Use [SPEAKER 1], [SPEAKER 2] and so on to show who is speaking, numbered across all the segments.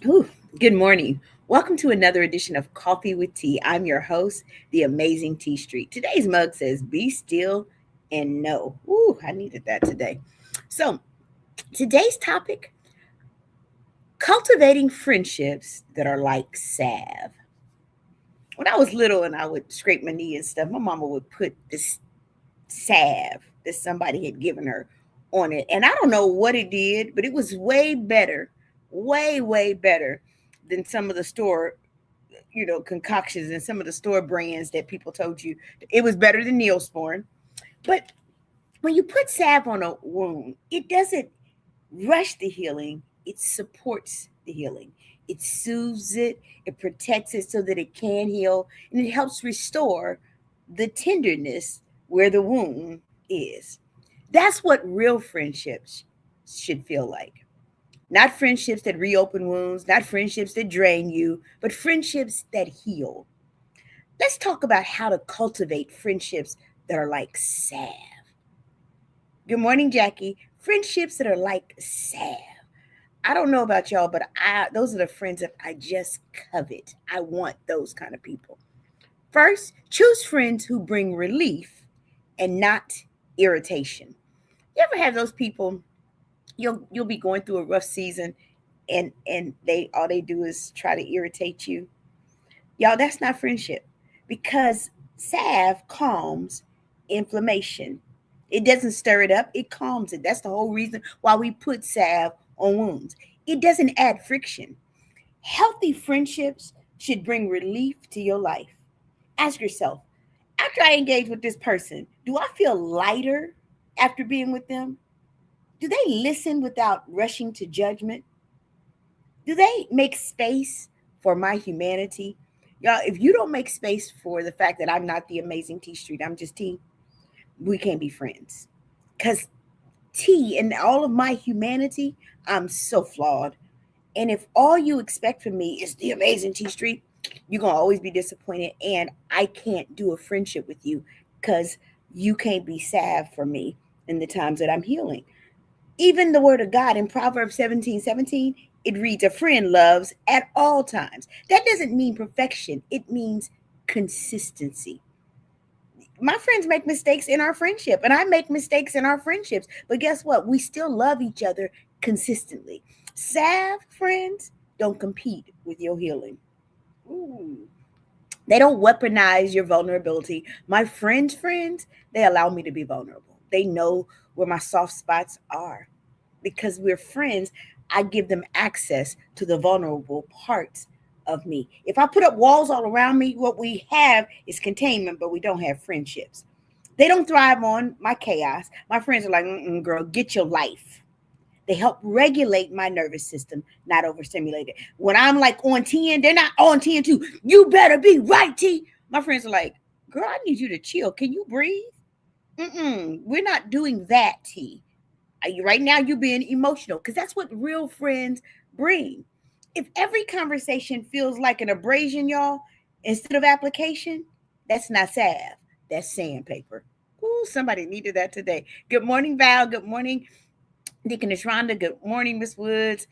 [SPEAKER 1] Ooh, good morning. Welcome to another edition of Coffee with Tea. I'm your host, the amazing Tea Street. Today's mug says, "Be still and know." Ooh, I needed that today. So, today's topic: cultivating friendships that are like salve. When I was little and I would scrape my knee and stuff, my mama would put this salve that somebody had given her on it. And I don't know what it did, but it was way better, way better than some of the store, concoctions and some of the store brands that people told you it was better than Neosporin. But when you put salve on a wound, it doesn't rush the healing, it supports the healing. It soothes it, it protects it so that it can heal, and it helps restore the tenderness where the wound is. That's what real friendships should feel like. Not friendships that reopen wounds, not friendships that drain you, but friendships that heal. Let's talk about how to cultivate friendships that are like salve. Good morning, Jackie. Friendships that are like salve. I don't know about y'all, but those are the friends that I just covet. I want those kind of people. First, choose friends who bring relief and not irritation. You ever have those people you'll be going through a rough season and they all they do is try to irritate you? Y'all, that's not friendship because salve calms inflammation. It doesn't stir it up, it calms it. That's the whole reason why we put salve on wounds. It doesn't add friction. Healthy friendships should bring relief to your life. Ask yourself, after I engage with this person, do I feel lighter after being with them? Do they listen without rushing to judgment? Do they make space for my humanity? Y'all, if you don't make space for the fact that I'm not the amazing T Street, I'm just T, we can't be friends. Because T, and all of my humanity, I'm so flawed. And if all you expect from me is the amazing T Street, you're going to always be disappointed. And I can't do a friendship with you because you can't be salve for me in the times that I'm healing. Even the word of God in Proverbs 17:17, it reads, "A friend loves at all times." That doesn't mean perfection, it means consistency. My friends make mistakes in our friendship, and I make mistakes in our friendships. But guess what? We still love each other consistently. Salve friends don't compete with your healing. Ooh. They don't weaponize your vulnerability. My friends, they allow me to be vulnerable. They know where my soft spots are. Because we're friends, I give them access to the vulnerable parts of me. If I put up walls all around me, what we have is containment, but we don't have friendships. They don't thrive on my chaos. My friends are like, girl, get your life. They help regulate my nervous system, not overstimulate it. When I'm like on 10, they're not on 10 too. You better be right, T. My friends are like, girl, I need you to chill. Can you breathe? We're not doing that, T. Right now, you're being emotional because that's what real friends bring. If every conversation feels like an abrasion, y'all, instead of application, that's not salve. That's sandpaper. Ooh, somebody needed that today. Good morning, Val. Good morning, Deaconess Rhonda. Good morning, Miss Woods.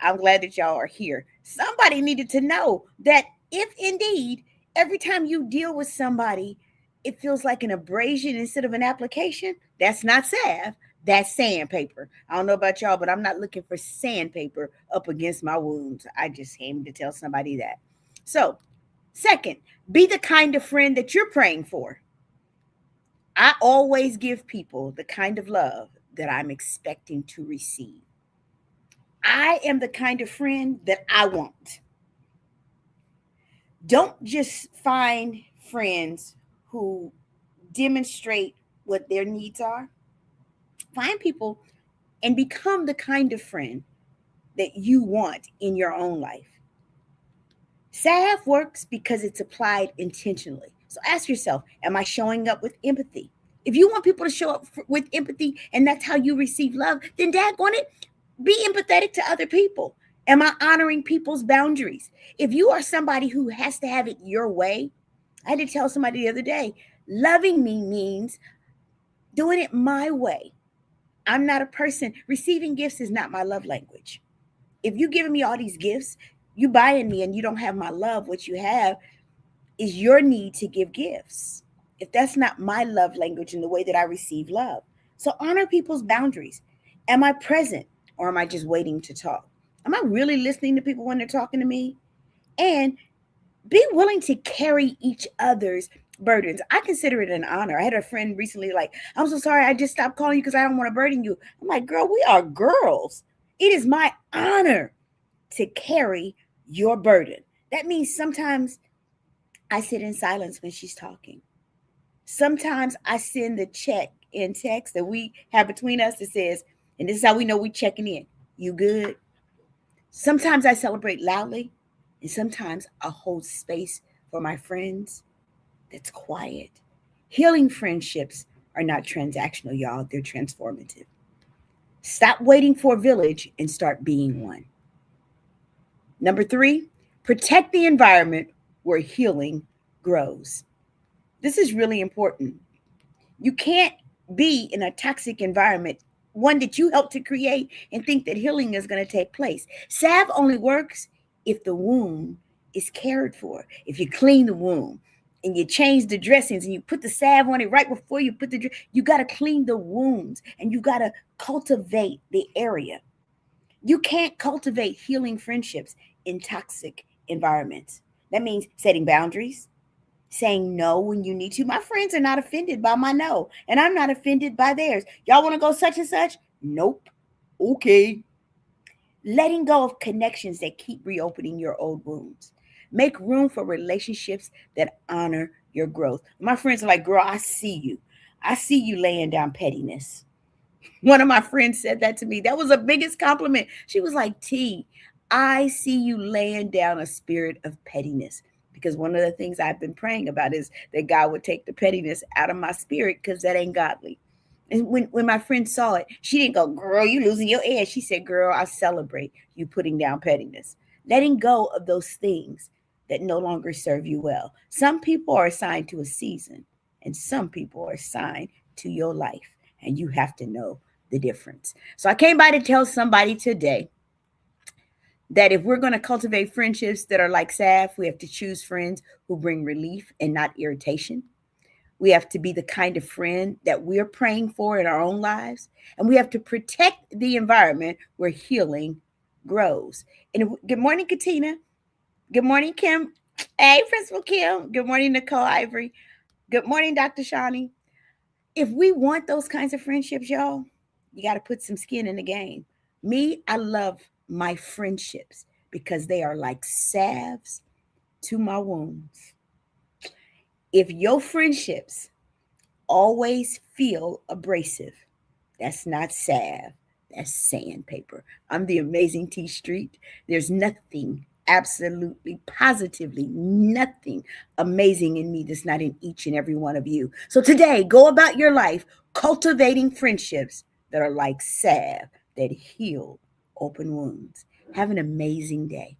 [SPEAKER 1] I'm glad that y'all are here. Somebody needed to know that if indeed every time you deal with somebody, it feels like an abrasion instead of an application, that's not salve. That's sandpaper. I don't know about y'all, but I'm not looking for sandpaper up against my wounds. I just came to tell somebody that. So, second, be the kind of friend that you're praying for. I always give people the kind of love that I'm expecting to receive. I am the kind of friend that I want. Don't just find friends who demonstrate what their needs are. Find people and become the kind of friend that you want in your own life. Salve works because it's applied intentionally. So ask yourself, am I showing up with empathy? If you want people to show up with empathy and that's how you receive love, then daggone it, be empathetic to other people. Am I honoring people's boundaries? If you are somebody who has to have it your way, I had to tell somebody the other day, loving me means doing it my way. I'm not a person, receiving gifts is not my love language. If you're giving me all these gifts, You buying me and you don't have my love. What you have is your need to give gifts. If that's not my love language and the way that I receive love. So honor people's boundaries. Am I present or am I just waiting to talk? Am I really listening to people when they're talking to me? And be willing to carry each other's burdens. I consider it an honor. I had a friend recently like, I'm so sorry, I just stopped calling you because I don't want to burden you. I'm like, girl, we are girls. It is my honor to carry your burden. That means sometimes I sit in silence when she's talking. Sometimes I send the check in text that we have between us that says, and this is how we know we checking in. You good? Sometimes I celebrate loudly, and sometimes I hold space for my friends that's quiet. Healing friendships are not transactional, y'all. They're transformative. Stop waiting for a village and start being one. Number three, protect the environment where healing grows. This is really important. You can't be in a toxic environment, one that you helped to create, and think that healing is going to take place. Salve only works if the wound is cared for. If you clean the wound and you change the dressings and you put the salve on it right before you put you got to clean the wounds and you got to cultivate the area. You can't cultivate healing friendships in toxic environments. That means setting boundaries, saying no when you need to. My friends are not offended by my no, and I'm not offended by theirs. Y'all want to go such and such? Nope. Okay. Letting go of connections that keep reopening your old wounds. Make room for relationships that honor your growth. My friends are like, girl, I see you. I see you laying down pettiness. One of my friends said that to me. That was the biggest compliment. She was like, T, I see you laying down a spirit of pettiness. Because one of the things I've been praying about is that God would take the pettiness out of my spirit because that ain't godly. And when my friend saw it, she didn't go, girl, you losing your edge. She said, girl, I celebrate you putting down pettiness. Letting go of those things that no longer serve you well. Some people are assigned to a season, and some people are assigned to your life. And you have to know the difference. So I came by to tell somebody today that if we're going to cultivate friendships that are like salve, we have to choose friends who bring relief and not irritation. We have to be the kind of friend that we're praying for in our own lives. And we have to protect the environment where healing grows. And good morning, Katina. Good morning, Kim. Hey, Principal Kim. Good morning, Nicole Ivory. Good morning, Dr. Shawnee. If we want those kinds of friendships, y'all, you got to put some skin in the game. Me, I love my friendships because they are like salves to my wounds. If your friendships always feel abrasive, that's not salve, that's sandpaper. I'm the amazing T Street. There's nothing, absolutely, positively nothing amazing in me that's not in each and every one of you. So today, go about your life cultivating friendships that are like salve that heal open wounds. Have an amazing day.